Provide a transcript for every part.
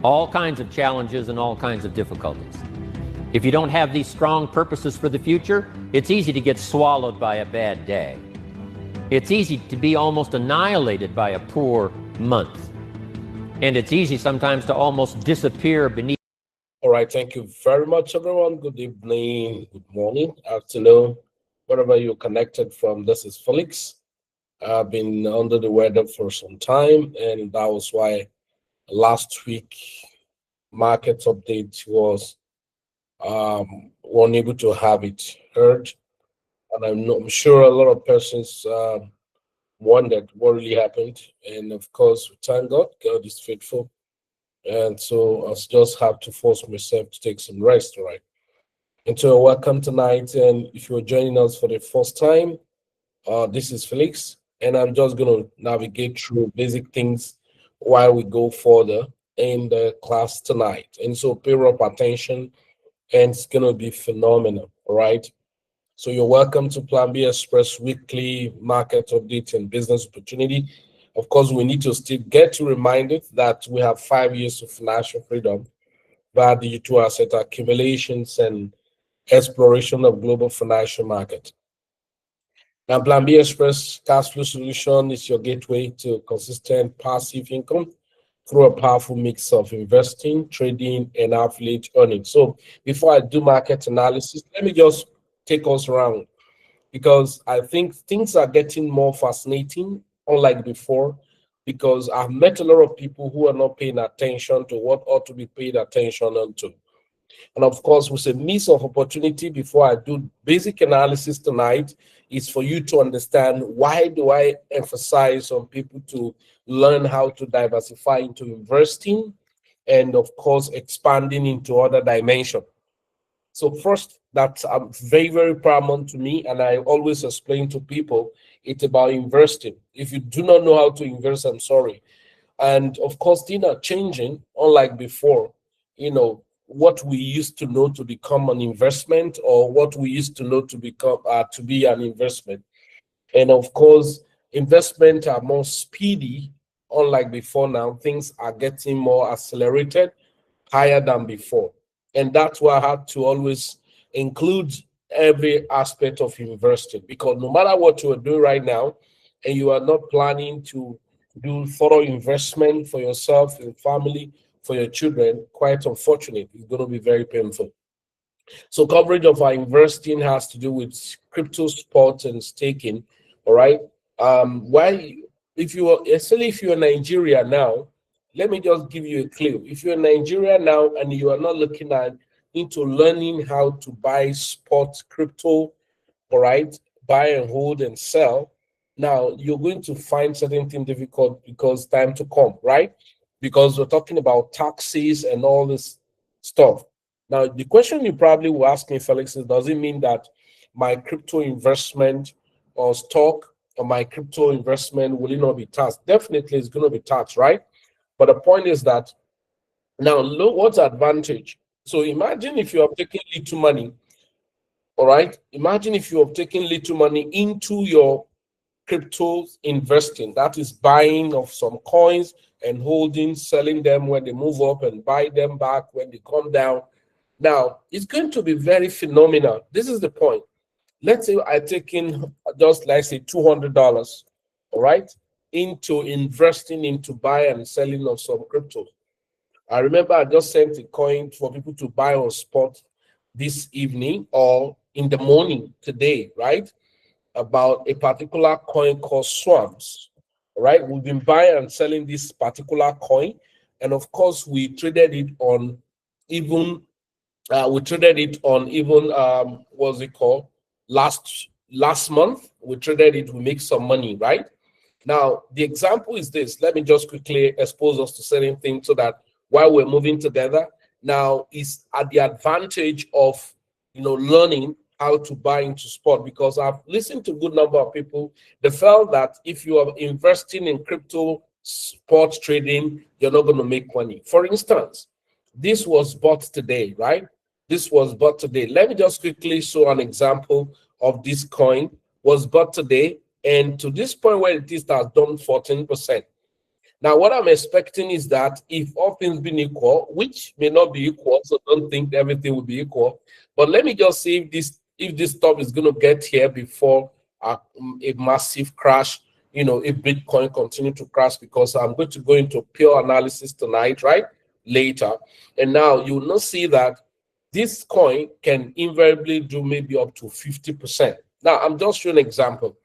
all kinds of challenges and all kinds of difficulties. If you don't have these strong purposes for the future, it's easy to get swallowed by a bad day. It's easy to be almost annihilated by a poor month. And it's easy sometimes to almost disappear beneath. All right, thank you very much, everyone. Good evening, good morning, afternoon, wherever you're connected from. This is Felix. I've been under the weather for some time, and that was why last week market update was unable to have it heard. And I'm sure a lot of persons wondered what really happened. And of course, we thank God. God is faithful. And so I just have to force myself to take some rest, right? And so welcome tonight. And if you're joining us for the first time, this is Felix. And I'm just going to navigate through basic things while we go further in the class tonight. And so pay up attention, and it's going to be phenomenal, all right? So you're welcome to Plan B Express weekly market update and business opportunity. Of course, we need to still get reminded that we have 5 years of financial freedom via digital asset accumulations and exploration of global financial market. Now, Plan B Express Cash Flow Solution is your gateway to consistent passive income through a powerful mix of investing, trading, and affiliate earnings. So before I do market analysis, let me just take us around, because I think things are getting more fascinating, unlike before, because I've met a lot of people who are not paying attention to what ought to be paid attention to. And of course, with a miss of opportunity, before I do basic analysis tonight, is for you to understand why do I emphasize on people to learn how to diversify into investing and of course expanding into other dimensions. So first, that's very, very paramount to me, and I always explain to people it's about investing. If you do not know how to invest, I'm sorry. And of course, things are changing, unlike before. What we used to know to become an investment, or what we used to know to become to be an investment. And of course, investment are more speedy, unlike before. Now things are getting more accelerated, higher than before. And that's why I had to always include every aspect of investing, because no matter what you are doing right now, and you are not planning to do thorough investment for yourself, your family, for your children, quite unfortunate, it's going to be very painful. So coverage of our investing has to do with crypto, sports, and staking. All right. Why, if you are, especially if you're in Nigeria now, let me just give you a clue. If you're in Nigeria now and you are not looking at into learning how to buy spot crypto, all right, buy and hold and sell, now you're going to find certain things difficult, because time to come, right? Because we're talking about taxes and all this stuff. Now, the question you probably will ask me, Felix, is does it mean that my crypto investment or stock or my crypto investment will it not be taxed? Definitely it's going to be taxed, right? But the point is that now look what's the advantage. So imagine if you have taken little money, all right? Imagine if you have taken little money into your crypto investing, that is buying of some coins and holding, selling them when they move up and buy them back when they come down. Now, it's going to be very phenomenal. This is the point. Let's say I take in just like say $200, all right, into investing into buy and selling of some crypto. I remember I just sent a coin for people to buy on spot this evening or in the morning today, right? About a particular coin called Swamps, right? We've been buying and selling this particular coin. And of course, we traded it on even what's it called, last month. We traded it, we make some money, right? Now the example is this. Let me just quickly expose us to certain things so that while we're moving together, now is at the advantage of learning how to buy into sport, because I've listened to a good number of people. They felt that if you are investing in crypto sport trading, you're not going to make money. For instance, this was bought today, right? This was bought today. Let me just quickly show an example of this coin. Was bought today, and to this point where it is, has done 14%. Now, what I'm expecting is that if all things being equal, which may not be equal, so don't think everything will be equal. But let me just see if this stuff is going to get here before a massive crash. If Bitcoin continue to crash, because I'm going to go into pure analysis tonight, right? Later, and now you will not see that this coin can invariably do maybe up to 50%. Now, I'm just showing an example.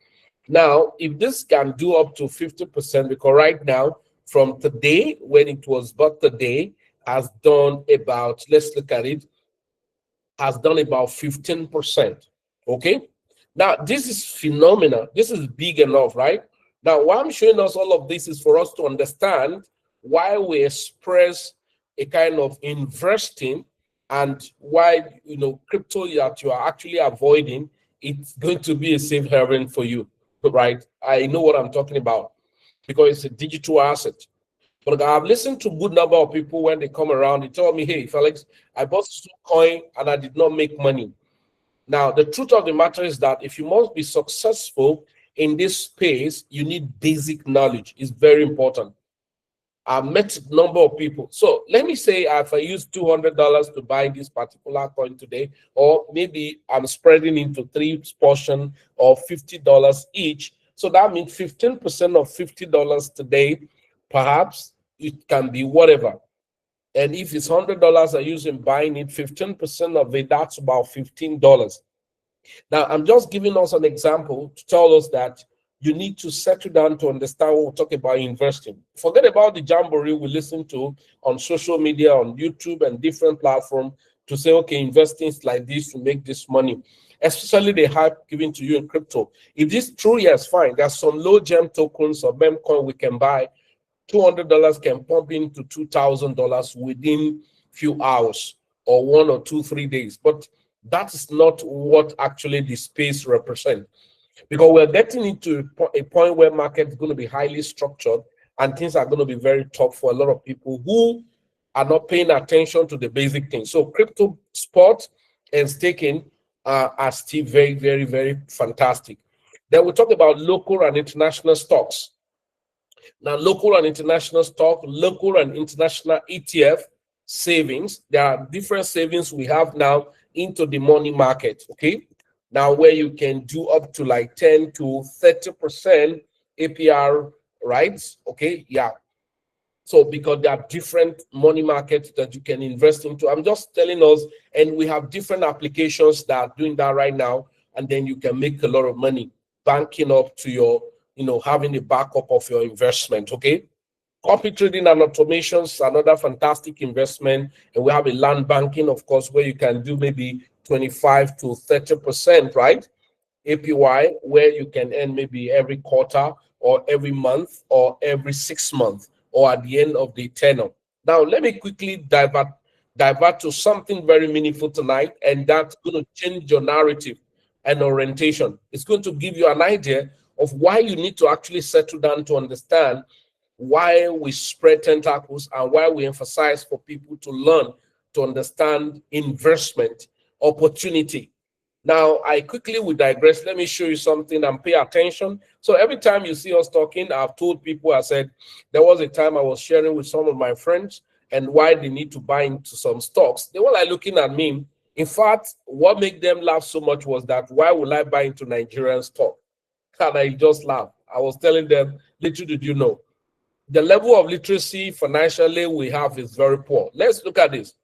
Now, if this can do up to 50%, because right now, from today, when it was but today, has done about, let's look at it, has done about 15%. Okay? Now, this is phenomenal. This is big enough, right? Now, why I'm showing us all of this is for us to understand why we Xpress a kind of investing, and why, crypto that you are actually avoiding, it's going to be a safe haven for you, right? I know what I'm talking about, because it's a digital asset. But I've listened to a good number of people when they come around, they tell me, hey, Felix, I bought some coin and I did not make money. Now, the truth of the matter is that if you must be successful in this space, you need basic knowledge. It's very important. I've met a number of people. So let me say if I use $200 to buy this particular coin today, or maybe I'm spreading into 3 portions of $50 each. So that means 15% of $50 today, perhaps it can be whatever. And if it's $100 I use in buying it, 15% of it, that's about $15. Now, I'm just giving us an example to tell us that you need to settle down to understand what we're talking about investing. Forget about the jamboree we listen to on social media, on YouTube and different platforms to say, okay, investing is like this to make this money, especially the hype given to you in crypto. If this is true, yes, fine. There's some low gem tokens or meme coin we can buy. $200 can pump into $2,000 within few hours or 1 or 2, 3 days. But that is not what actually the space represents, because we're getting into a point where market is going to be highly structured and things are going to be very tough for a lot of people who are not paying attention to the basic things. So crypto spot and staking are still very, very, very fantastic. Then we talk about local and international stocks. Now, local and international stock, local and international ETF savings. There are different savings we have now into the money market, okay? Now, where you can do up to like 10 to 30% APR, right? Okay, yeah. So because there are different money markets that you can invest into. I'm just telling us, and we have different applications that are doing that right now, and then you can make a lot of money banking up to your, having a backup of your investment, okay? Copy trading and automations, another fantastic investment. And we have a land banking, of course, where you can do maybe 25 to 30%, right? APY, where you can earn maybe every quarter or every month or every 6 months or at the end of the tenure. Now, let me quickly divert to something very meaningful tonight, and that's going to change your narrative and orientation. It's going to give you an idea of why you need to actually settle down to understand why we spread tentacles and why we emphasize for people to learn to understand investment opportunity. Now, I quickly will digress. Let me show you something and pay attention. So every time you see us talking, I've told people, I said, there was a time I was sharing with some of my friends and why they need to buy into some stocks. They were like looking at me. In fact, what made them laugh so much was that, why will I buy into Nigerian stock? And I just laughed. I was telling them, little did you know, the level of literacy financially we have is very poor. Let's look at this.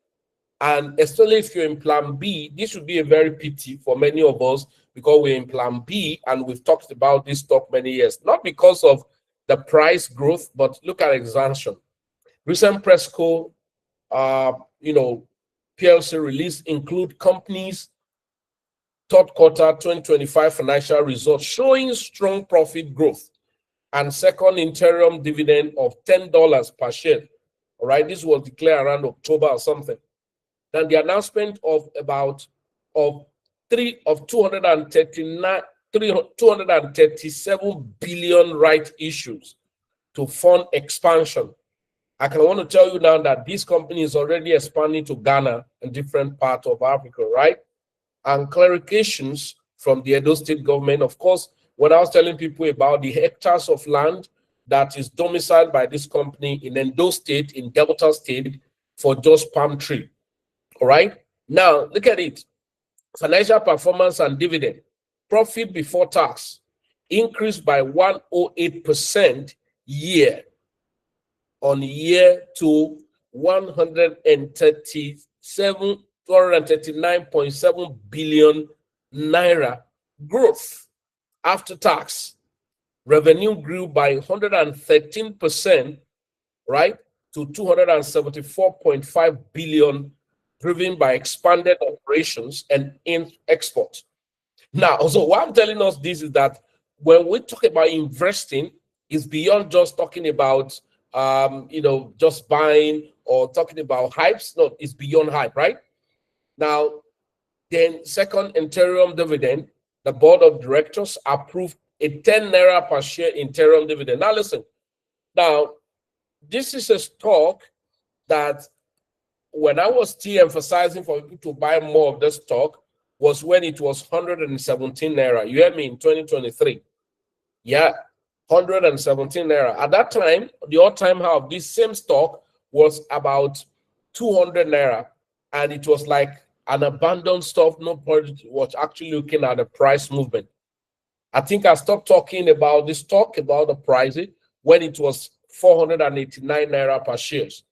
And especially if you're in plan B, this should be a very pity for many of us, because we're in plan B and we've talked about this stock many years, not because of the price growth, but look at expansion. Recent Presco, PLC release include companies' third quarter 2025 financial results showing strong profit growth and second interim dividend of $10 per share. All right, this was declared around October or something. Then the announcement of 237 billion right issues to fund expansion. I can want to tell you now that this company is already expanding to Ghana and different parts of Africa, right? And clarifications from the Edo State government. Of course, when I was telling people about the hectares of land that is domiciled by this company in Edo State, in Delta State, for just palm tree. All right. Now, look at it. Financial performance and dividend. Profit before tax increased by 108% year on year to 239.7 billion naira. Growth after tax. Revenue grew by 113%, right, to 274.5 billion, driven by expanded operations and in export. Now, so why I'm telling us this is that when we talk about investing, it's beyond just talking about just buying or talking about hypes. No, it's beyond hype, right? Now, then second interim dividend, the board of directors approved a 10 naira per share interim dividend. Now, listen. Now, this is a stock that when I was still emphasizing for people to buy more of the stock was when it was 117 naira. You hear me, in 2023? Yeah, 117 naira. At that time, the all-time high of this same stock was about 200 naira. And it was like an abandoned stock. Nobody was actually looking at the price movement. I think I stopped talking about this stock, about the pricing, when it was 489 naira per shares.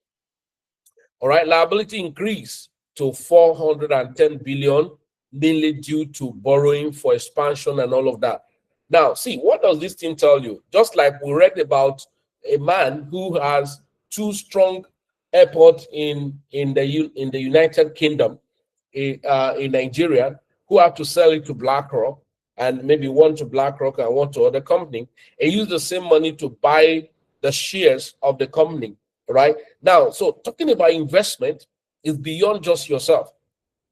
All right, liability increased to 410 billion, mainly due to borrowing for expansion and all of that. Now, see, what does this thing tell you? Just like we read about a man who has two strong airports in the United Kingdom, in Nigeria, who have to sell it to BlackRock, and maybe one to BlackRock and one to other company, and use the same money to buy the shares of the company. Right now, so talking about investment is beyond just yourself.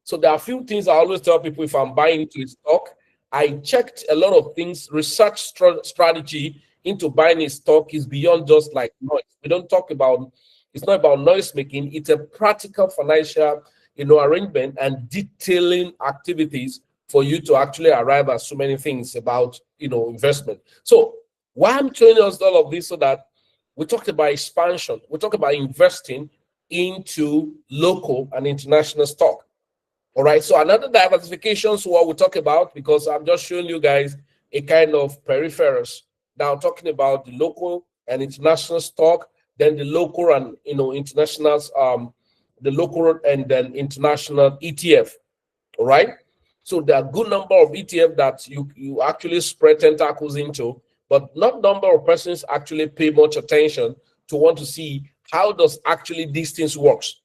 So there are a few things I always tell people if I'm buying into a stock. I checked a lot of things. Research strategy into buying a stock is beyond just like noise. We don't talk about, it's not about noise making. It's a practical financial, arrangement and detailing activities for you to actually arrive at so many things about, investment. So why I'm telling us all of this, so that we talked about expansion. We talk about investing into local and international stock. All right. So another diversification is what we talk about, because I'm just showing you guys a kind of peripherals. Now talking about the local and international stock, then the local and international, the local and then international ETF. All right. So there are a good number of ETF that you actually spread tentacles into, but not number of persons actually pay much attention to want to see how does actually these things works.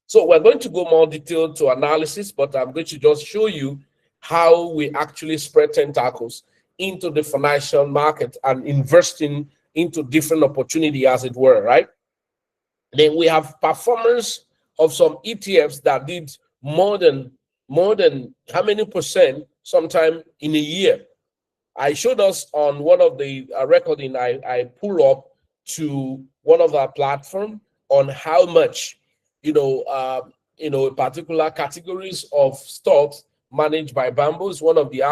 So we're going to go more detailed to analysis, but I'm going to just show you how we actually spread tentacles into the financial market and investing into different opportunity, as it were, right? Then we have performance of some ETFs that did more than how many percent sometime in a year. I showed us on one of the recording I pull up to one of our platform on how much particular categories of stocks managed by Bamboo is one of the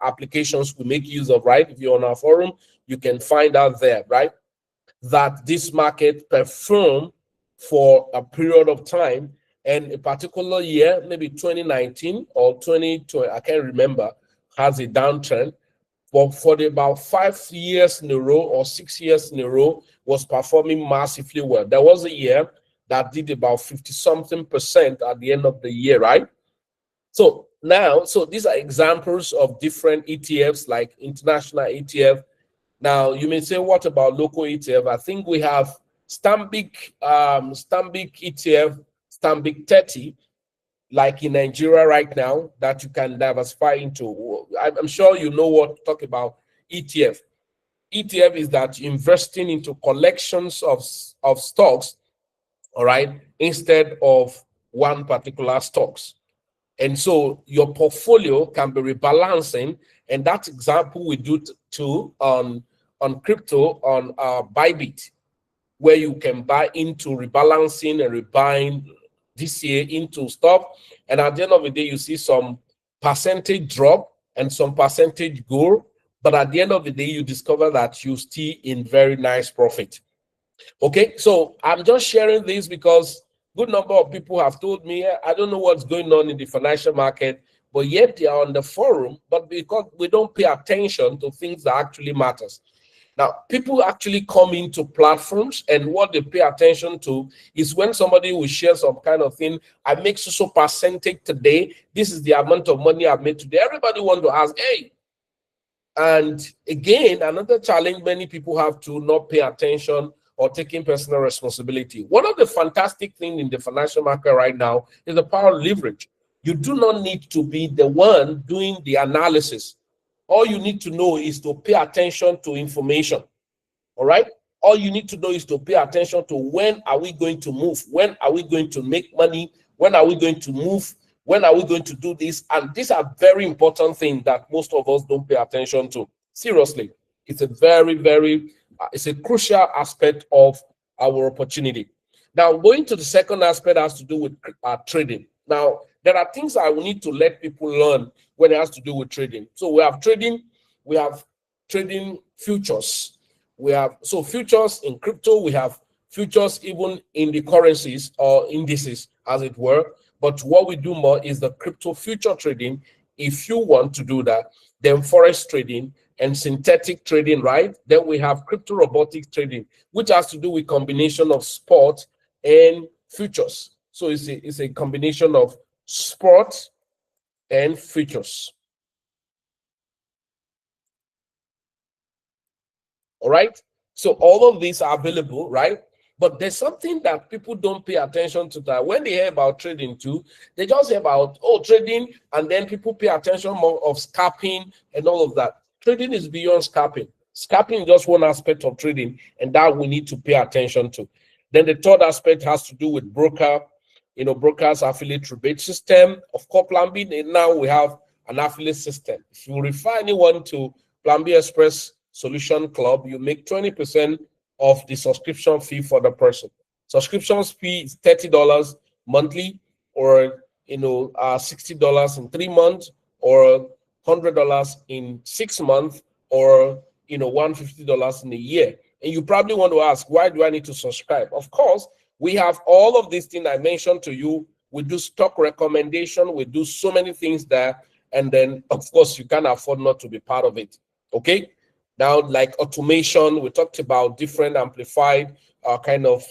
applications we make use of, right? If you're on our forum, you can find out there, right, that this market performed for a period of time, and a particular year, maybe 2019 or 2020, I can't remember, has a downtrend. But for about 5 years in a row or 6 years in a row, was performing massively well. There was a year that did about 50-something% at the end of the year, right? So now, so these are examples of different ETFs, like international ETF. Now, you may say, what about local ETF? I think we have Stanbic ETF, Stanbic 30, like in Nigeria right now, that you can diversify into. I'm sure you know what to talk about ETF. ETF is that investing into collections of stocks, all right, instead of one particular stocks. And so your portfolio can be rebalancing, and that example we do too on crypto on Bybit, where you can buy into rebalancing and rebuying this year into stock, and at the end of the day, you see some percentage drop and some percentage grow, but at the end of the day, you discover that you still in very nice profit. Okay, so I'm just sharing this because good number of people have told me, I don't know what's going on in the financial market, but yet they are on the forum, but because we don't pay attention to things that actually matters. Now, people actually come into platforms, and what they pay attention to is when somebody will share some kind of thing. I make so percentage today. This is the amount of money I've made today. Everybody want to ask, hey. And again, another challenge many people have to not pay attention or taking personal responsibility. One of the fantastic things in the financial market right now is the power of leverage. You do not need to be the one doing the analysis. All you need to know is to pay attention to information. All right. All you need to know is to pay attention to when are we going to move? When are we going to make money? When are we going to move? When are we going to do this? And these are very important things that most of us don't pay attention to. Seriously, it's a it's a crucial aspect of our opportunity. Now, going to the second aspect has to do with trading. Now, there are things I will need to let people learn when it has to do with trading. So we have trading futures. We have futures in crypto, we have futures even in the currencies or indices, as it were. But what we do more is the crypto future trading. If you want to do that, then forex trading and synthetic trading, right? Then we have crypto robotic trading, which has to do with combination of spot and futures. So it's a combination of spot and futures. All right. So all of these are available, right? But there's something that people don't pay attention to, that when they hear about trading too, they just hear about, oh, trading, and then people pay attention more of scalping and all of that. Trading is beyond scalping. Scalping is just one aspect of trading, and that we need to pay attention to. Then the third aspect has to do with brokers affiliate rebate system. Of course, Plan B, now we have an affiliate system. If you refer anyone to Plan B Xpress Solution Club, you make 20% of the subscription fee for the person. Subscription fee is $30 monthly, or $60 in 3 months, or $100 in 6 months, or $150 in a year. And you probably want to ask, why do I need to subscribe? Of course, we have all of these things I mentioned to you. We do stock recommendation, we do so many things there, and then of course you can't afford not to be part of it. Okay. Now, like automation, we talked about different amplified kind of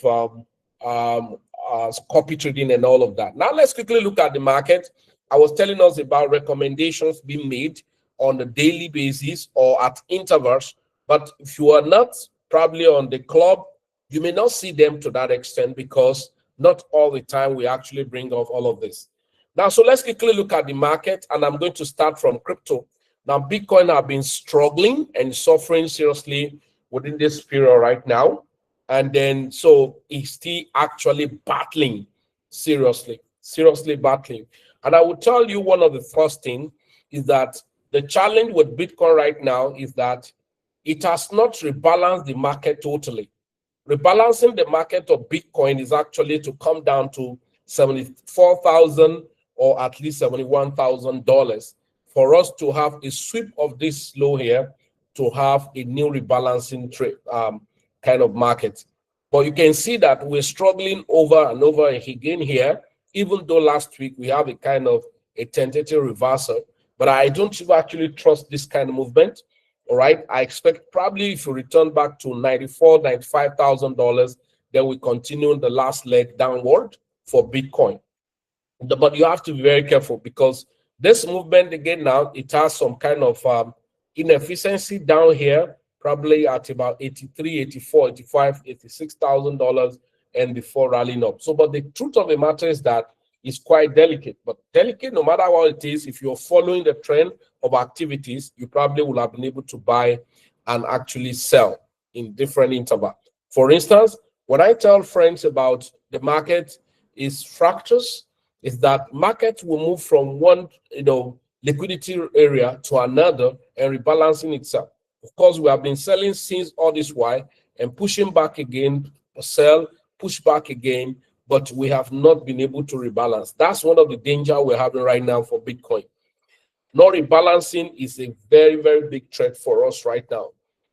copy trading and all of that. Now, let's quickly look at the market. I was telling us about recommendations being made on a daily basis or at intervals. But if you are not probably on the club, you may not see them to that extent, because not all the time we actually bring off all of this. Now, so let's quickly look at the market, and I'm going to start from crypto. Now, Bitcoin have been struggling and suffering seriously within this period right now. And then, so it's still actually battling seriously battling. And I will tell you, one of the first things is that the challenge with Bitcoin right now is that it has not rebalanced the market totally. Rebalancing the market of Bitcoin is actually to come down to $74,000 or at least $71,000 for us to have a sweep of this low here, to have a new rebalancing trade kind of market. But you can see that we're struggling over and over again here, even though last week we have a kind of a tentative reversal. But I don't actually trust this kind of movement. All right. I expect probably if you return back to $94,000, $95,000, then we continue the last leg downward for Bitcoin. But you have to be very careful, because this movement again now, it has some kind of inefficiency down here, probably at about $83,000, $84,000, $85,000, $86,000, and before rallying up. So, but the truth of the matter is that it's quite delicate. But delicate, no matter what it is, if you're following the trend of activities, you probably will have been able to buy and actually sell in different intervals. For instance, when I tell friends about the market is fractures, is that market will move from one liquidity area to another and rebalancing itself. Of course, we have been selling since all this while and pushing back again, sell, push back again, but we have not been able to rebalance. That's one of the danger we're having right now for Bitcoin. Not rebalancing is a very, very big threat for us right now.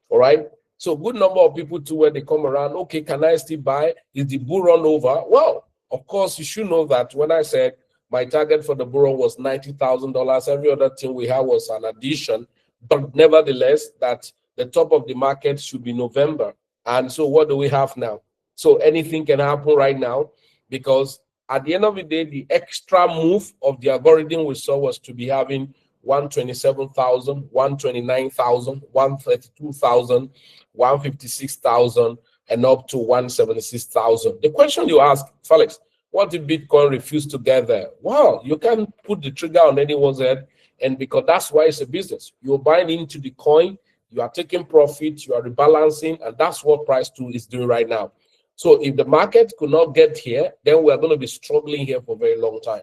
All right. So good number of people too, when they come around, okay, can I still buy? Is the bull run over? Well, of course, you should know that when I said my target for the bull run was $90,000, every other thing we had was an addition. But nevertheless, that the top of the market should be November. And so what do we have now? So anything can happen right now, because at the end of the day, the extra move of the algorithm we saw was to be having 127,000, 129,000, 132,000, 156,000, and up to 176,000. The question you ask, Felix, what did Bitcoin refuse to get there? Well, you can put the trigger on anyone's head, and because that's why it's a business. You're buying into the coin, you are taking profit, you are rebalancing, and that's what Price 2 is doing right now. So if the market could not get here, then we are going to be struggling here for a very long time,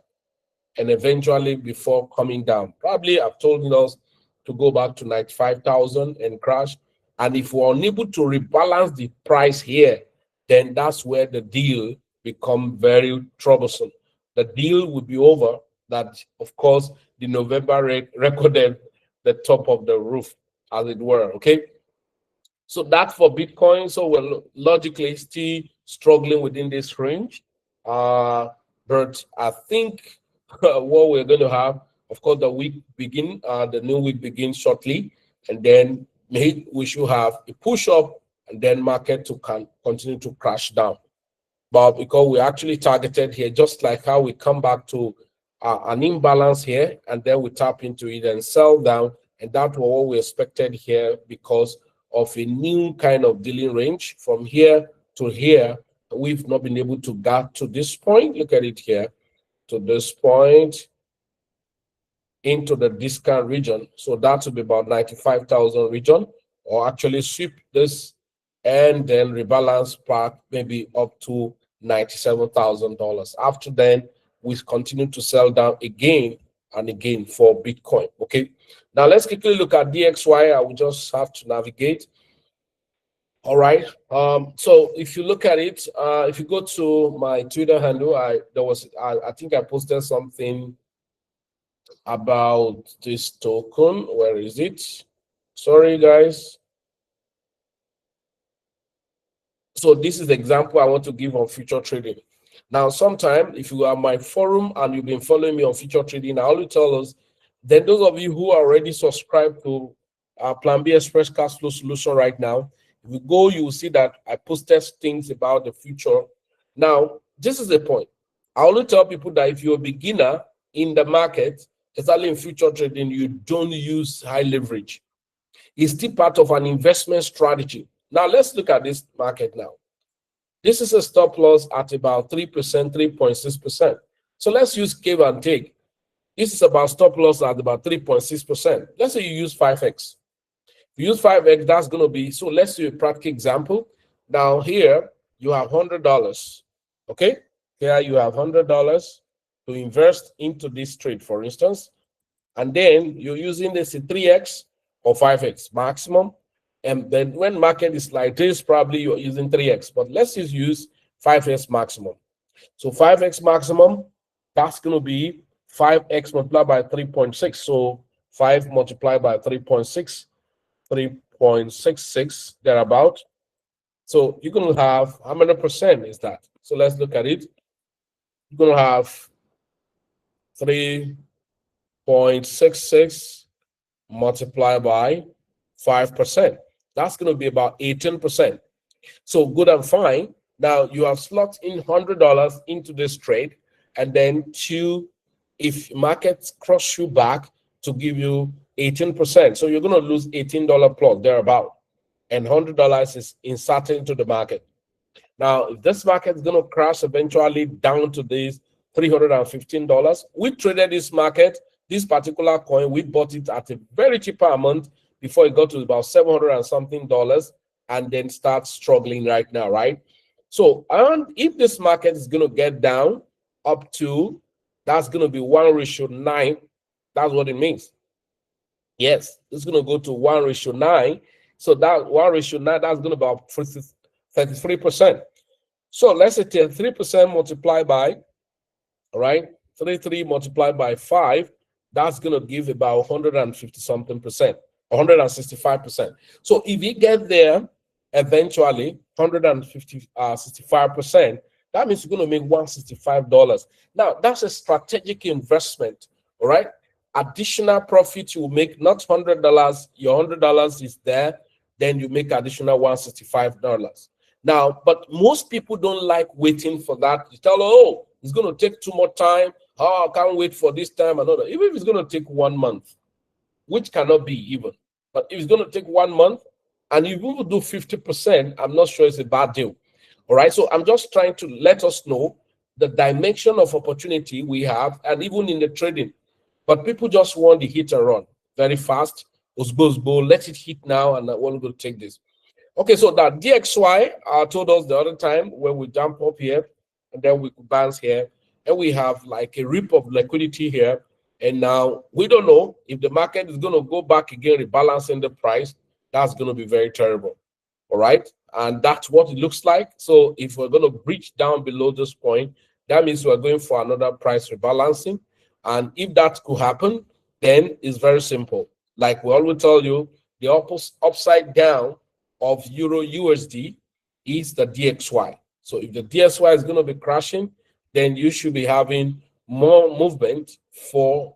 and eventually before coming down. Probably I've told us to go back to 95,000 and crash. And if we're unable to rebalance the price here, then that's where the deal become very troublesome. The deal will be over that, of course, the November recorded the top of the roof, as it were, okay? So that's for Bitcoin. So we're logically still struggling within this range. But I think what we're going to have, of course, the new week begins shortly, and then we should have a push up, and then market to continue to crash down. But because we actually targeted here, just like how we come back to an imbalance here, and then we tap into it and sell down, and that's what we expected here because of a new kind of dealing range from here to here. We've not been able to get to this point. Look at it here, to this point into the discount region. So that will be about 95,000 region, or actually sweep this and then rebalance back maybe up to $97,000. After then, we continue to sell down again and again for Bitcoin. Okay. Now let's quickly look at DXY. I will just have to navigate. All right. So if you look at it, if you go to my Twitter handle, I think I posted something about this token. Where is it? Sorry, guys. So this is the example I want to give on future trading. Now, sometime if you are my forum and you've been following me on future trading, I always tell us, then those of you who are already subscribed to Plan B Express Cash Flow Solution right now, if you go, you will see that I posted things about the future. Now, this is the point. I always tell people that if you're a beginner in the market, especially in future trading, you don't use high leverage. It's still part of an investment strategy. Now, let's look at this market now. This is a stop loss at about 3%, 3.6%. So let's use give and take. This is about stop loss at about 3.6%. Let's say you use 5x. If you use 5x, that's going to be, so let's do a practical example. Now here, you have $100, okay? Here you have $100 to invest into this trade, for instance. And then you're using this 3x or 5x maximum. And then when market is like this, probably you're using 3x. But let's just use 5x maximum. So 5x maximum, that's going to be 5x multiplied by 3.6. So 5 multiplied by 3.6, 3.66, thereabout. So you're going to have, how many percent is that? So let's look at it. You're going to have 3.66 multiplied by 5%. That's going to be about 18%. So good and fine. Now you have slot in $100 into this trade, and then if markets cross you back to give you 18%, so you're going to lose $18 plus thereabout, and $100 is inserted into the market. Now, if this market is going to crash eventually down to this $315, we traded this market, this particular coin, we bought it at a very cheaper amount before it got to about $700 and something, and then start struggling right now, right? So, and if this market is going to get down up to, that's going to be 1:9. That's what it means. Yes, it's going to go to 1:9. So that 1:9, that's going to be about 33%. So let's say 3% multiplied by, all right, 33 multiplied by 5, that's going to give about 150 something percent, 165%. So if you get there eventually 165%, that means you're going to make $165. Now that's a strategic investment, all right? Additional profit you will make, not $100, your $100 is there, then you make additional $165. Now, but most people don't like waiting for that. You tell them, oh, it's going to take too much time. Oh, I can't wait for this time. Another, even if it's going to take 1 month, which cannot be even. But if it's going to take 1 month and if you will do 50%, I'm not sure it's a bad deal. All right. So I'm just trying to let us know the dimension of opportunity we have, and even in the trading. But people just want the hit and run very fast. Osbo, let it hit now, and I want to take this. Okay, so that DXY told us the other time when we jump up here, and then we could bounce here, and we have like a rip of liquidity here. And now we don't know if the market is going to go back again, rebalancing the price. That's going to be very terrible. All right. And that's what it looks like. So if we're going to breach down below this point, that means we're going for another price rebalancing. And if that could happen, then it's very simple. Like we always tell you, the upside down of Euro USD is the DXY. So if the DXY is going to be crashing, then you should be having more movement for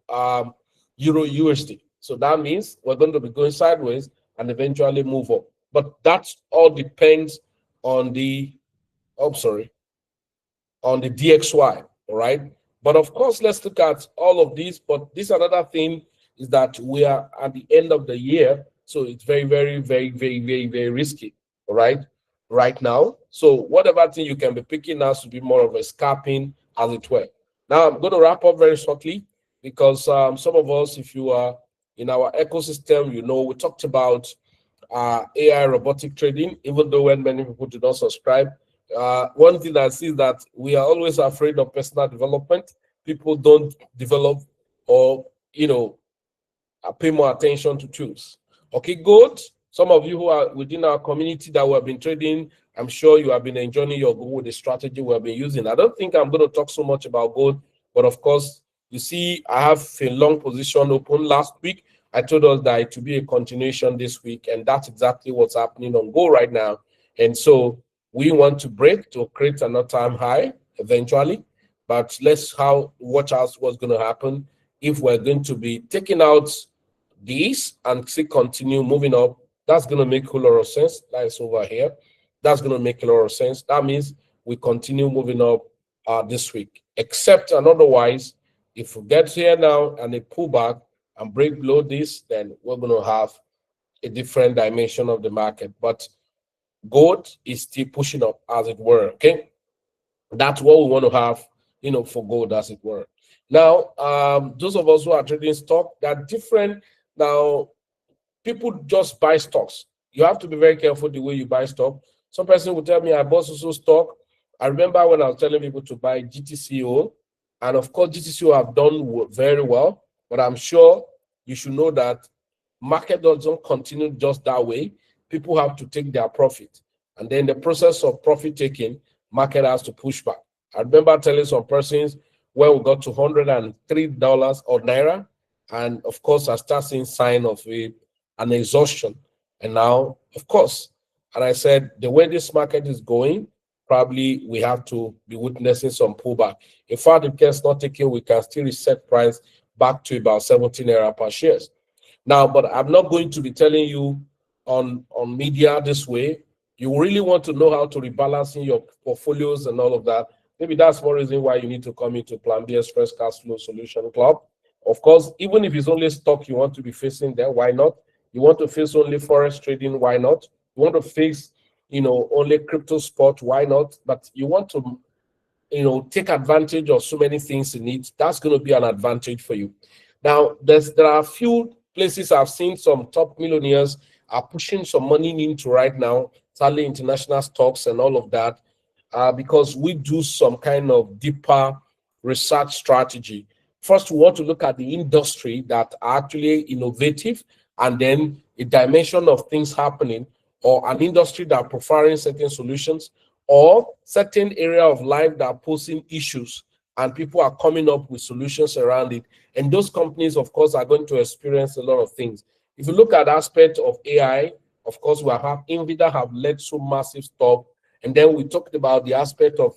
Euro USD. So that means we're going to be going sideways and eventually move up. But that all depends on the, on the DXY, all right? But of course, let's look at all of these. But this another thing is that we are at the end of the year. So it's very, very, very, very, very, very risky, all right, right now. So whatever thing you can be picking now should be more of a scalping, as it were. Now, I'm going to wrap up very shortly because some of us, if you are in our ecosystem, you know, we talked about AI robotic trading, even though when many people do not subscribe. One thing I see is that we are always afraid of personal development. People don't develop or, you know, pay more attention to tools. Okay, good. Some of you who are within our community that we have been trading, I'm sure you have been enjoying your gold with the strategy we have been using. I don't think I'm going to talk so much about gold, but of course, you see, I have a long position open last week. I told us that it will be a continuation this week, and that's exactly what's happening on gold right now. And so we want to break to create an all-time high eventually, but let's watch out what's going to happen if we're going to be taking out these and see continue moving up. That's going to make a lot of sense. That's over here. That's going to make a lot of sense. That means we continue moving up this week, except and otherwise, if we get here now and they pull back and break below this, then we're going to have a different dimension of the market. But gold is still pushing up, as it were. Okay, that's what we want to have, you know, for gold, as it were. Now, those of us who are trading stock, they're different. Now, people just buy stocks. You have to be very careful the way you buy stock. Some person will tell me, I bought also stock. I remember when I was telling people to buy GTCO, and of course, GTCO have done very well, but I'm sure you should know that market doesn't continue just that way. People have to take their profit. And then the process of profit taking, market has to push back. I remember telling some persons when we got to $103 or Naira, and of course, I start seeing sign of an exhaustion. And now, of course, and I said, the way this market is going, probably we have to be witnessing some pullback. In fact, if care's not taken, we can still reset price back to about 17 Naira per shares. Now, but I'm not going to be telling you on media this way. You really want to know how to rebalance in your portfolios and all of that. Maybe that's one reason why you need to come into Plan B Xpress Cash Flow Solution Club. Of course, even if it's only stock you want to be facing there, why not? You want to face only forex trading, why not? You want to face, you know, only crypto spot, why not? But you want to, you know, take advantage of so many things in it. That's going to be an advantage for you. Now, there are a few places I've seen some top millionaires are pushing some money into right now, sadly international stocks and all of that, because we do some kind of deeper research strategy. First, we want to look at the industry that are actually innovative, and then a dimension of things happening, or an industry that are providing certain solutions, or certain area of life that are posing issues and people are coming up with solutions around it. And those companies, of course, are going to experience a lot of things. If you look at the aspect of AI, of course, we have NVIDIA have led so massive stuff. And then we talked about the aspect of,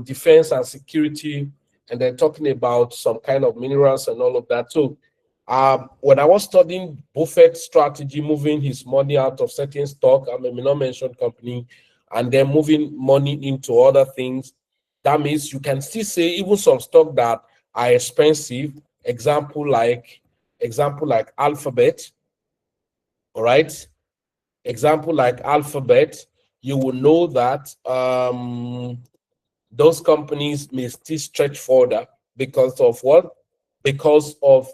defense and security, and then talking about some kind of minerals and all of that. So when I was studying Buffett's strategy, moving his money out of certain stock, I may not mention company, and then moving money into other things, that means you can still say even some stock that are expensive, example like Alphabet, all right? Example like Alphabet, you will know that those companies may still stretch further because of what? Because of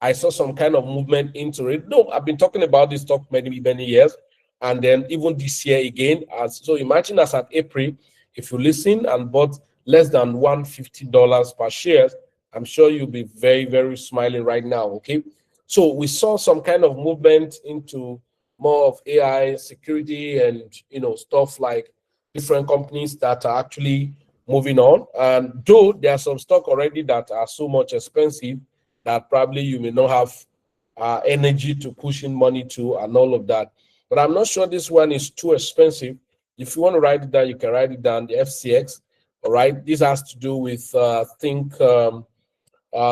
I saw some kind of movement into it. No, I've been talking about this stock many years, and then even this year again. So imagine as at April, if you listen and bought less than $150 per share, I'm sure you'll be very smiling right now. Okay, so we saw some kind of movement into more of AI security and stuff like different companies that are actually moving on. And though there are some stock already that are so much expensive that probably you may not have energy to push in money to and all of that. But I'm not sure this one is too expensive. If you want to write it down, you can write it down, the FCX. All right. This has to do with,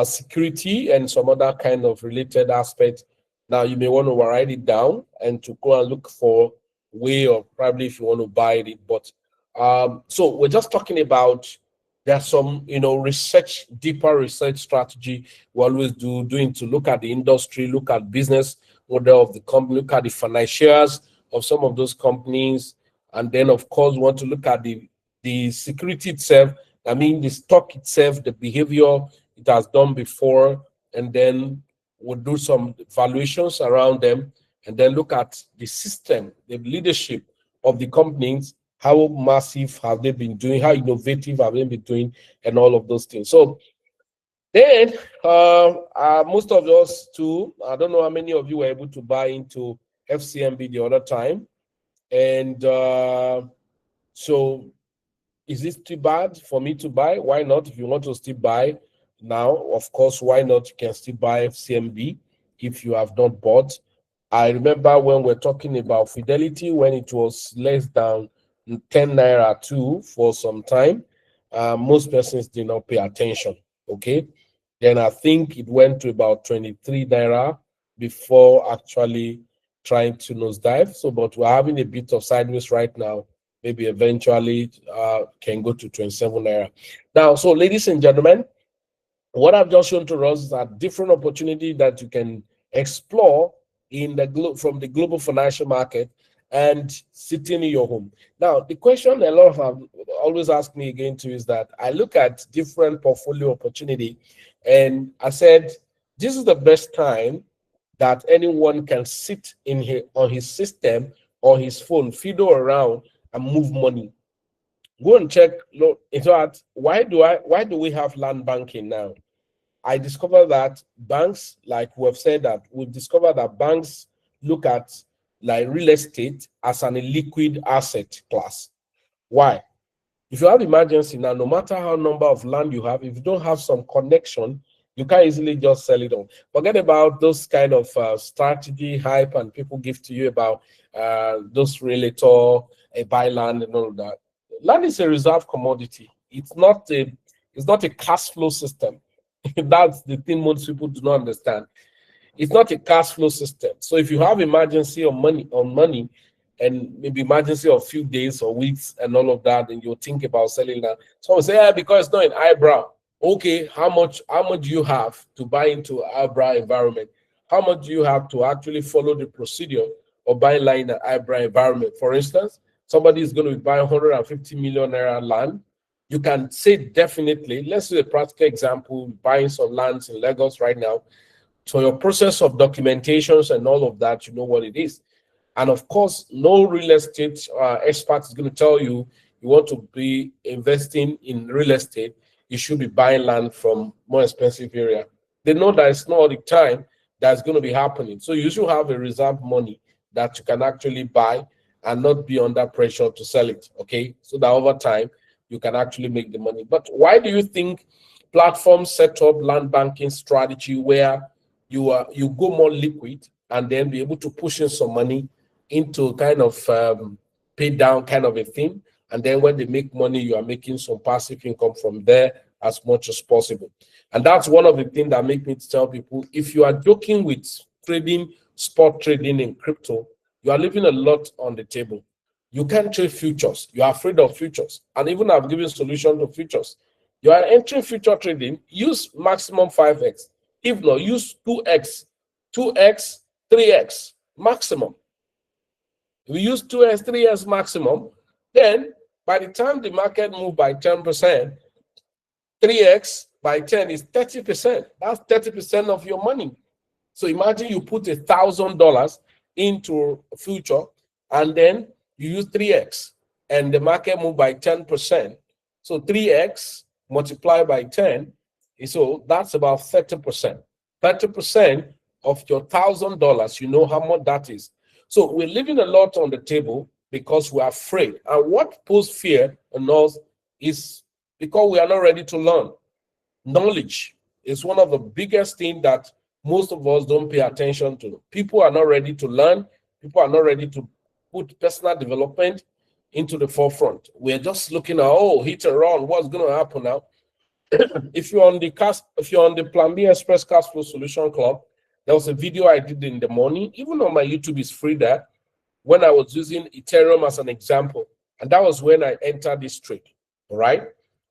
security and some other kind of related aspects. Now, you may want to write it down and to go and look for way or probably if you want to buy it. But so we're just talking about there's some research, deeper research strategy we always doing to look at the industry, look at business model of the company, look at the financials of some of those companies, and then of course we want to look at the security itself. I mean the stock itself, the behavior it has done before, and then we'll do some valuations around them, and then look at the system, the leadership of the companies, how massive have they been doing, how innovative have they been doing, and all of those things. So then most of us too, I don't know how many of you were able to buy into FCMB the other time. And so is it too bad for me to buy? Why not? If you want to still buy now, of course, why not? You can still buy FCMB if you have not bought. I remember when we're talking about Fidelity, when it was less than 10 naira too for some time, most persons did not pay attention. Okay. Then I think it went to about 23 naira before actually trying to nosedive. So, but we're having a bit of sideways right now. Maybe eventually can go to 27 naira. Now, so ladies and gentlemen, what I've just shown to us is a different opportunity that you can explore in the from the global financial market and sitting in your home. Now, the question a lot of have always asked me again too is that I look at different portfolio opportunity, and I said this is the best time that anyone can sit in on his system or his phone, fiddle around and move money. Go and check. Look, in fact, why do we have land banking now? I discovered that banks, like we've said, that we've discovered that banks look at like real estate as an illiquid asset class. Why? If you have emergency now, no matter how number of land you have, if you don't have some connection, you can easily just sell it on. Forget about those kind of strategy hype and people give to you about those realtor, buy land and all of that. Land is a reserve commodity. It's not a cash flow system. That's the thing most people do not understand. It's not a cash flow system. So if you have emergency on money, and maybe emergency of few days or weeks and all of that, and you'll think about selling that. Someone say, yeah, because it's not an eyebrow. Okay, how much do you have to buy into eyebrow environment? How much do you have to actually follow the procedure of buying land in an eyebrow environment? For instance, somebody is going to buy 150 million naira land. You can say definitely, let's do a practical example, buying some lands in Lagos right now. So your process of documentations and all of that, you know what it is. And of course, no real estate expert is going to tell you want to be investing in real estate, you should be buying land from more expensive area. They know that it's not all the time that's going to be happening. So you should have a reserve money that you can actually buy and not be under pressure to sell it, okay? So that over time, you can actually make the money. But why do you think platforms set up land banking strategy where you go more liquid and then be able to push in some money into kind of pay down kind of a thing, and then when they make money, you are making some passive income from there as much as possible? And that's one of the things that make me tell people, if you are joking with trading, spot trading in crypto, you are leaving a lot on the table. You can't trade futures. You are afraid of futures. And even I've given solution to futures. You are entering future trading, use maximum 5x. If not, use 2x, 2x, 3x maximum. We use 2x, 3x maximum. Then by the time the market move by 10%, 3x by 10 is 30%. That's 30% of your money. So imagine you put $1,000 into a future and then you use 3x and the market move by 10%. So 3x multiplied by 10, so that's about 30%. 30% of your $1,000, you know how much that is. So we're leaving a lot on the table because we're afraid. And what puts fear on us is because we are not ready to learn. Knowledge is one of the biggest things that most of us don't pay attention to. People are not ready to learn. People are not ready to put personal development into the forefront. We're just looking at, oh, hit and run, what's going to happen now? If you're on the Plan B Xpress Cash Flow Solution Club, there was a video I did in the morning. Even on my YouTube, is free there, when I was using Ethereum as an example. And that was when I entered this trade. All right.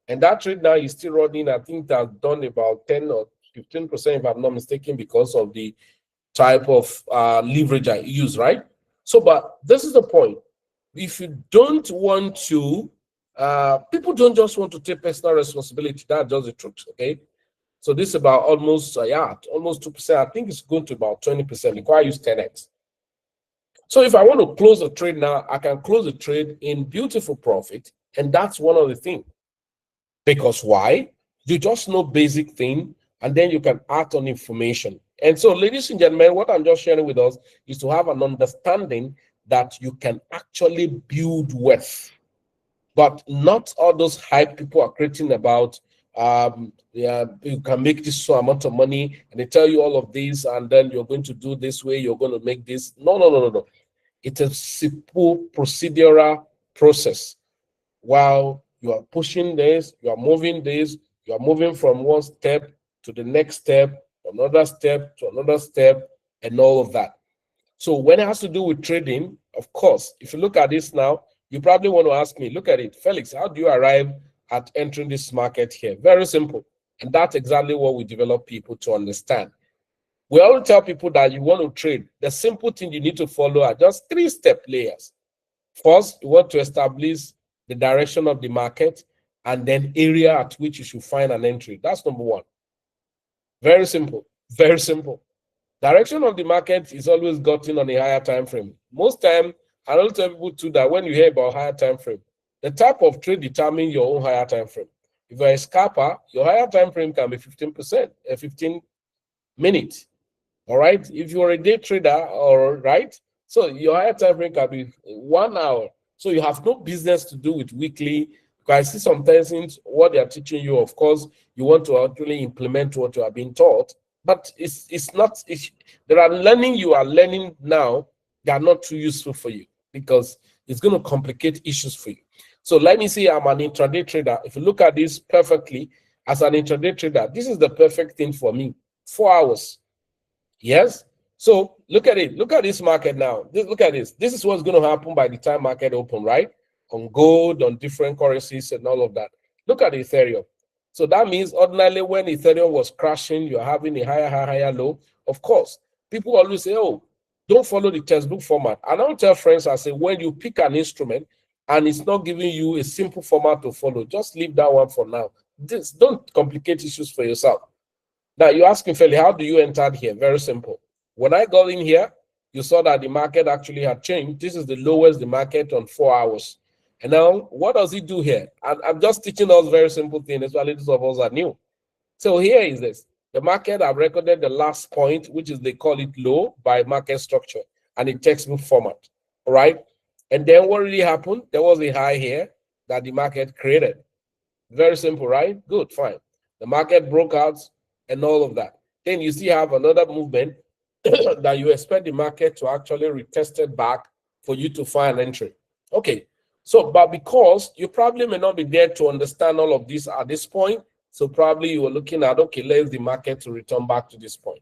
And that trade now is still running. I think that's done about 10 or 15%, if I'm not mistaken, because of the type of leverage I use, right? So, but this is the point. If you don't want to, people don't just want to take personal responsibility. That's just the truth, okay? So this is about almost 2%. I think it's going to about 20% because I use 10x. So if I want to close a trade now, I can close a trade in beautiful profit. And that's one of the things. Because why? You just know basic thing, and then you can act on information. And so, ladies and gentlemen, what I'm just sharing with us is to have an understanding that you can actually build wealth, but not all those hype people are creating about. Yeah, you can make this so amount of money, and they tell you all of this, and then you're going to do this way, you're going to make this. No. It's a simple procedural process. While you are pushing this, you are moving this, you are moving from one step to the next step, another step to another step, and all of that. So when it has to do with trading, of course, if you look at this now, you probably want to ask me, look at it, Felix, how do you arrive at entering this market here? Very simple. And that's exactly what we develop people to understand. We always tell people that you want to trade. The simple thing you need to follow are just 3-step layers. First, you want to establish the direction of the market, and then area at which you should find an entry. That's number one. Very simple. Very simple. Direction of the market is always gotten on a higher time frame. Most time, I don't tell people too that when you hear about higher time frame, the type of trade determines your own higher time frame. If you're a scalper, your higher time frame can be 15%, 15 minutes. All right. If you're a day trader, all right, so your higher time frame can be 1 hour. So you have no business to do with weekly. Because I see sometimes what they are teaching you, of course, you want to actually implement what you are being taught, but it's not. There are learning you are learning now that are not too useful for you because it's going to complicate issues for you. So let me say I'm an intraday trader. If you look at this perfectly as an intraday trader, this is the perfect thing for me. 4 hours. Yes. So look at it. Look at this market now. Look at this. This is what's going to happen by the time market open, right? On gold, on different currencies and all of that. Look at Ethereum. So that means ordinarily when Ethereum was crashing, you're having a higher low. Of course, people always say, oh, don't follow the textbook format. And I'll tell friends, I say, when you pick an instrument and it's not giving you a simple format to follow, just leave that one for now. Don't complicate issues for yourself. Now, you're asking, Feli, how do you enter here? Very simple. When I got in here, you saw that the market actually had changed. This is the lowest the market on 4 hours. And now, what does it do here? I'm just teaching us very simple thing. That's why little of us are new. So here is this. The market have recorded the last point, which is they call it low by market structure and in textbook format. All right. And then what really happened? There was a high here. that the market created. Very simple, right? Good, fine. The market broke out and all of that. Then you still have another movement that you expect the market to actually retest it back for you to find an entry. Okay, so but because you probably may not be there to understand all of this at this point, so probably you were looking at, okay, let's the market to return back to this point.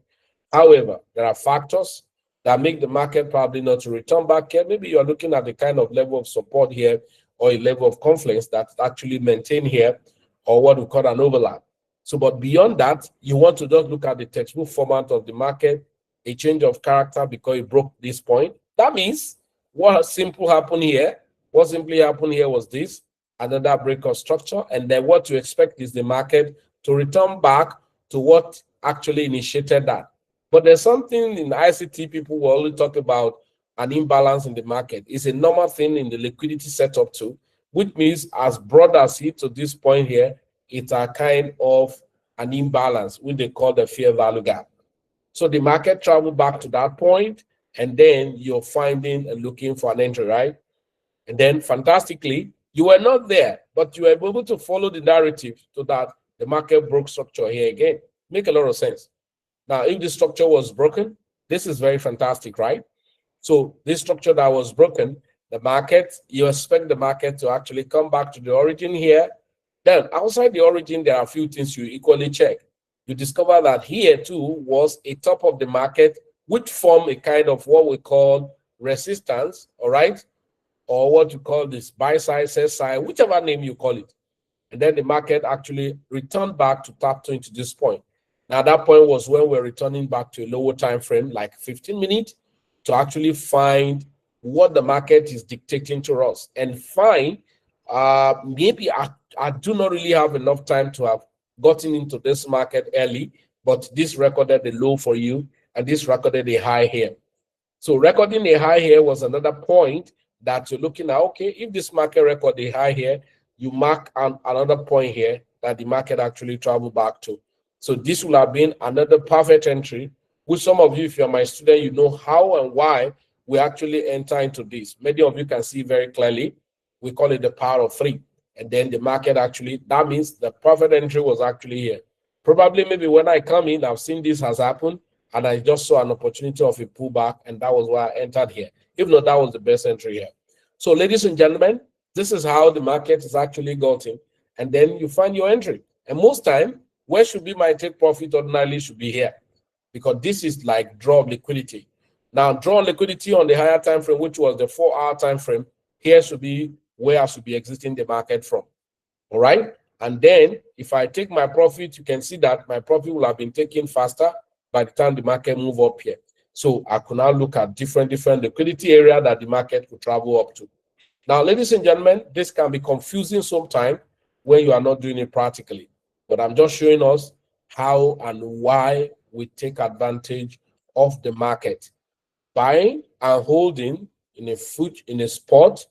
However, there are factors that make the market probably not to return back here. Maybe you are looking at the kind of level of support here or a level of confluence that's actually maintained here, or what we call an overlap. So, but beyond that, you want to just look at the textbook format of the market, a change of character because it broke this point. That means what simply happened here, what simply happened here was this, another break of structure, and then what you expect is the market to return back to what actually initiated that. But there's something in ICT people will only talk about an imbalance in the market. It's a normal thing in the liquidity setup too, which means as broad as it to this point here, it's a kind of an imbalance, which they call the fair value gap. So the market traveled back to that point, and then you're finding and looking for an entry, right? And then fantastically, you were not there, but you were able to follow the narrative so that the market broke structure here again. Make a lot of sense. Now, if the structure was broken, this is very fantastic, right? So this structure that was broken, the market, you expect the market to actually come back to the origin here. Then outside the origin, there are a few things you equally check. You discover that here too was a top of the market, which formed a kind of what we call resistance, all right? Or what you call this buy side, sell side, whichever name you call it. And then the market actually returned back to tap into this point. Now that point was when we're returning back to a lower time frame, like 15 minutes, to actually find what the market is dictating to us and find maybe I do not really have enough time to have gotten into this market early, but this recorded a low for you and this recorded a high here. So recording a high here was another point that you're looking at. Okay, if this market record a high here, you mark another point here that the market actually traveled back to. So this will have been another perfect entry, which some of you, if you're my student, you know how and why we actually enter into this. Many of you can see very clearly. We call it the power of three. And then the market actually, that means the perfect entry was actually here. Probably maybe when I come in, I've seen this has happened, and I just saw an opportunity of a pullback, and that was why I entered here. If not, that was the best entry here. So ladies and gentlemen, this is how the market is actually gotten. And then you find your entry. And most time, where should be my take profit ordinarily should be here, because this is like draw liquidity. Now, draw liquidity on the higher time frame, which was the 4-hour time frame, here should be where I should be exiting the market from. All right. And then if I take my profit, you can see that my profit will have been taken faster by the time the market move up here. So I could now look at different liquidity area that the market could travel up to. Now, ladies and gentlemen, this can be confusing sometimes when you are not doing it practically. But I'm just showing us how and why we take advantage of the market. Buying and holding in a spot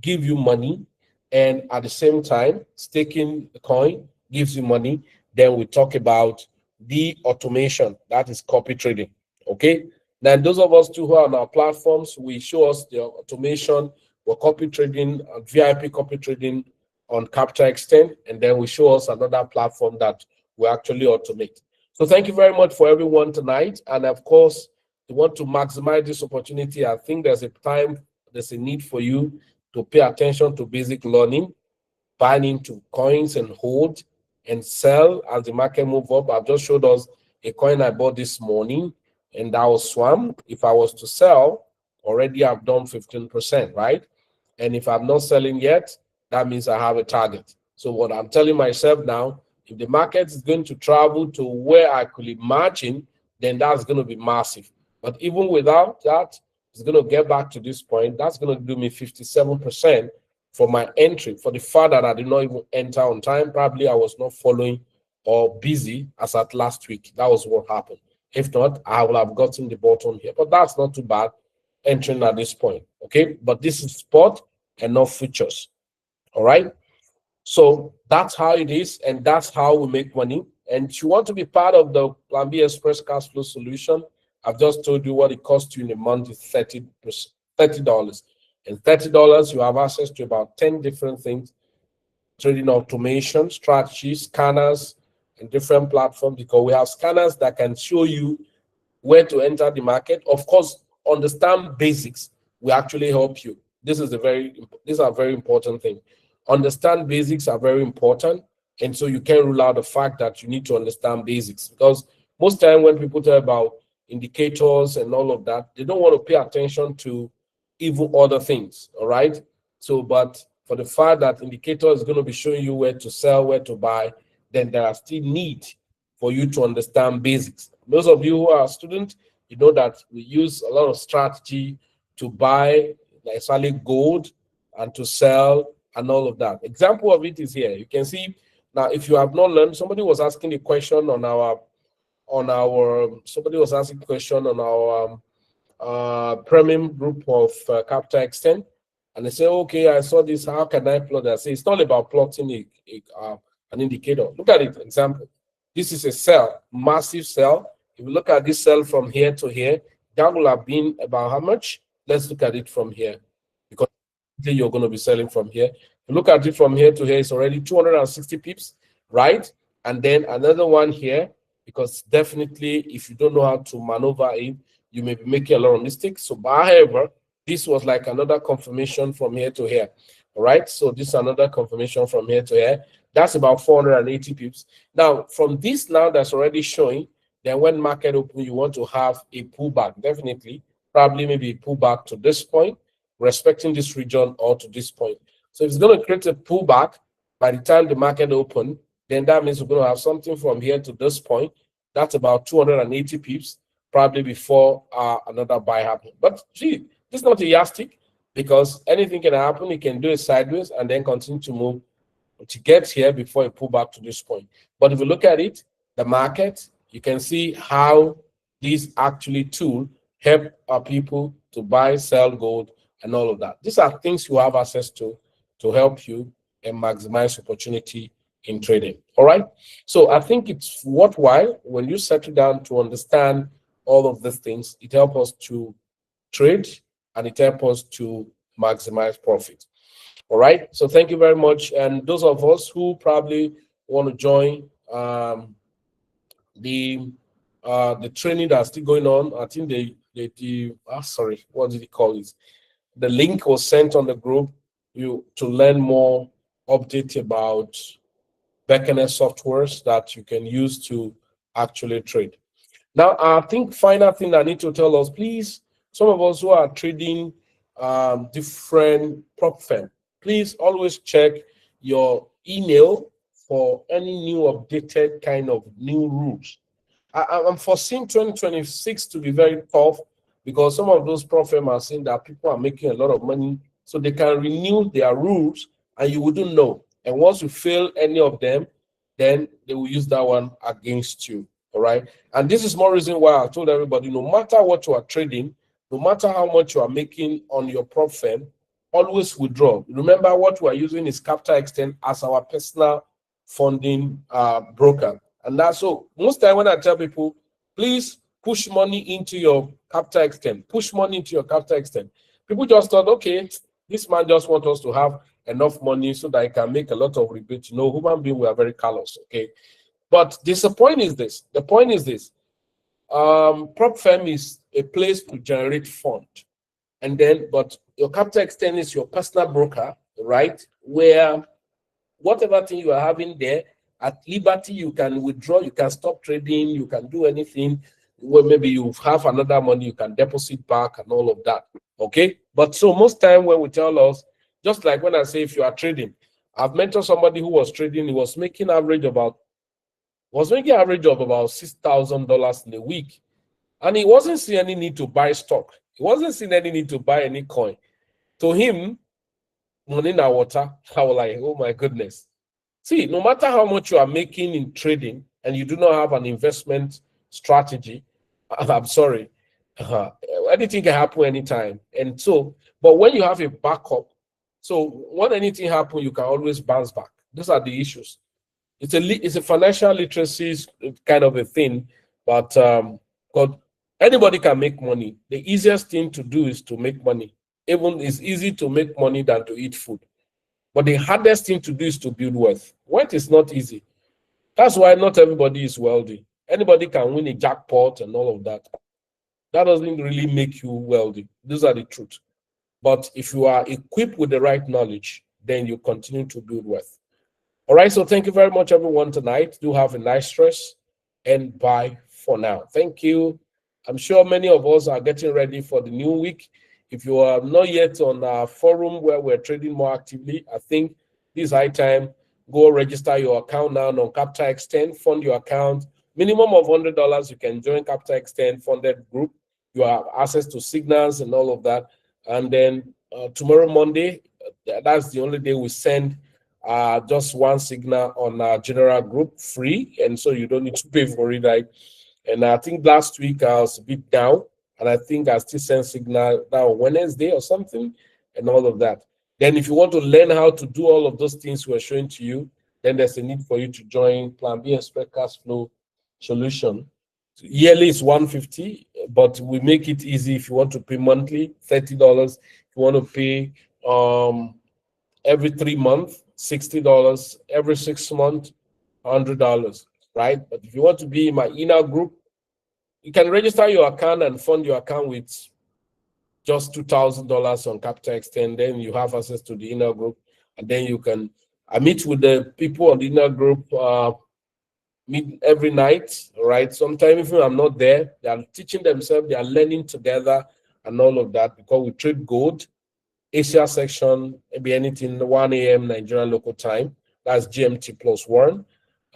give you money, and at the same time, staking the coin gives you money. Then we talk about the automation, that is copy trading. Okay. Then those of us too who are on our platforms, we show us the automation. We're copy trading, VIP copy trading on Capital Extend, and then we show us another platform that we actually automate. So thank you very much for everyone tonight. And of course, you want to maximize this opportunity. I think there's a need for you to pay attention to basic learning, buying into coins and hold and sell as the market move up. I've just showed us a coin I bought this morning, and that was Swam. If I was to sell, already I've done 15%, right? And if I'm not selling yet, that means I have a target. So what I'm telling myself now, if the market is going to travel to where I could imagine, then that's going to be massive. But even without that, it's going to get back to this point. That's going to do me 57% for my entry. For the fact that I did not even enter on time, probably I was not following or busy as at last week. That was what happened. If not, I will have gotten the bottom here. But that's not too bad entering at this point. Okay, but this is spot and not futures. All right. So that's how it is, and that's how we make money. And if you want to be part of the Plan B Express cash flow solution, I've just told you what it costs you in a month is $30. And $30, you have access to about 10 different things trading automation strategies, scanners, and different platforms, because we have scanners that can show you where to enter the market. Of course, understand basics will actually help you. These are very important thing. Understand basics are very important, and so you can rule out the fact that you need to understand basics, because most time when people talk about indicators and all of that, they don't want to pay attention to even other things. All right. So, but for the fact that indicator is going to be showing you where to sell, where to buy, then there are still need for you to understand basics. Those of you who are students, you know that we use a lot of strategy to buy, like solid gold, and to sell and all of that. Example of it is here. You can see now, if you have not learned, somebody was asking a question on our somebody was asking a question on our premium group of capital extent, and they say, okay, I saw this, how can I plot that? I say it's not about plotting an indicator. Look at it. Example, this is a cell, massive cell. If you look at this cell from here to here, that will have been about how much? Let's look at it from here, because you're going to be selling from here. If you look at it from here to here, it's already 260 pips, right? And then another one here, because definitely if you don't know how to maneuver it, you may be making a lot of mistakes. So, however, this was like another confirmation from here to here. All right. So this is another confirmation from here to here. That's about 480 pips. Now, from this now that's already showing, then when market open, you want to have a pullback. Definitely, probably maybe a pullback to this point, respecting this region, or to this point. So if it's going to create a pullback by the time the market open, then that means we're going to have something from here to this point. That's about 280 pips, probably before another buy happens. But gee, this is not a yardstick, because anything can happen. You can do it sideways and then continue to move to get here before it pull back to this point. But if you look at it, the market, you can see how these actually tool help our people to buy, sell gold, and all of that. These are things you have access to help you and maximize opportunity in trading. All right. So I think it's worthwhile when you settle down to understand all of these things. It helps us to trade, and it helps us to maximize profit. All right. So thank you very much. And those of us who probably want to join the training that's still going on, I think sorry, what did he call it? The link was sent on the group to learn more update about Beckonet softwares that you can use to actually trade. Now, I think final thing I need to tell us, please, some of us who are trading different prop firm, please always check your email for any new updated kind of new rules. I'm foreseeing 2026 to be very tough, because some of those prop firms are saying that people are making a lot of money, so they can renew their rules and you wouldn't know. And once you fail any of them, then they will use that one against you. All right. And this is more reason why I told everybody, no matter what you are trading, no matter how much you are making on your prop firm, always withdraw. Remember, what we are using is Capital Extend as our personal funding broker. And that's so most time when I tell people, please push money into your Capital Extend, push money into your Capital Extend. People just thought, okay, this man just wants us to have enough money so that I can make a lot of rebates. You know, human beings, we are very callous, okay? But the point is this. The point is this. Prop firm is a place to generate fund. And then, but your Capital Extend is your personal broker, right? Where whatever thing you are having there, at liberty, you can withdraw, you can stop trading, you can do anything. Well, maybe you have another money, you can deposit back and all of that, okay? But so most time when we tell us, just like when I say if you are trading, I've mentored somebody who was trading, he was making average of about $6,000 in a week. And he wasn't seeing any need to buy stock. He wasn't seeing any need to buy any coin. To him, money in water, I was like, oh my goodness. See, no matter how much you are making in trading and you do not have an investment strategy, I'm sorry, anything can happen anytime. And so, but when you have a backup, so when anything happens, you can always bounce back. Those are the issues. It's a financial literacy kind of a thing, but anybody can make money. The easiest thing to do is to make money. Even it's easy to make money than to eat food. But the hardest thing to do is to build wealth. Wealth is not easy. That's why not everybody is wealthy. Anybody can win a jackpot and all of that. That doesn't really make you wealthy. These are the truth. But if you are equipped with the right knowledge, then you continue to build wealth. All right, so thank you very much, everyone, tonight. Do have a nice rest, and bye for now. Thank you. I'm sure many of us are getting ready for the new week. If you are not yet on our forum where we're trading more actively, I think this high time. Go register your account now on Capital Extend, fund your account. Minimum of $100, you can join Capital Extend funded group. You have access to signals and all of that. And then tomorrow, Monday, that's the only day we send just one signal on our general group free, and so you don't need to pay for it, right? And I think last week I was a bit down, and I think I still sent signal that Wednesday or something, and all of that. Then if you want to learn how to do all of those things we're showing to you, then there's a need for you to join Plan B Xpress Cash Flow Solution. Yearly is $150, but we make it easy. If you want to pay monthly, $30. If you want to pay every 3 months, $60. Every 6 months, $100, right? But if you want to be in my inner group, you can register your account and fund your account with just $2,000 on Capital Extend. Then you have access to the inner group, and then you can. I meet with the people on the inner group, meet every night, right? Sometimes even I'm not there, they are teaching themselves, they are learning together and all of that, because we trade gold. Asia section, maybe anything 1 a.m. Nigerian local time. That's GMT +1,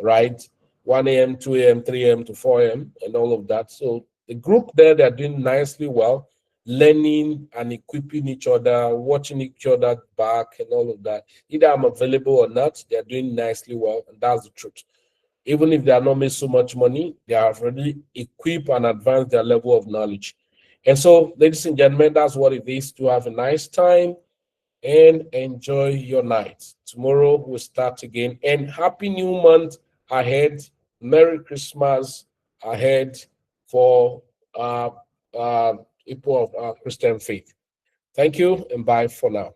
right? 1 a.m., 2 a.m., 3 a.m. to 4 a.m. and all of that. So the group there, they're doing nicely well, learning and equipping each other, watching each other back and all of that. Either I'm available or not, they're doing nicely well, and that's the truth. Even if they are not making so much money, they are already equipped and advanced their level of knowledge. And so, ladies and gentlemen, that's what it is. To have a nice time and enjoy your night. Tomorrow we'll start again. And happy new month ahead. Merry Christmas ahead for people of Christian faith. Thank you, and bye for now.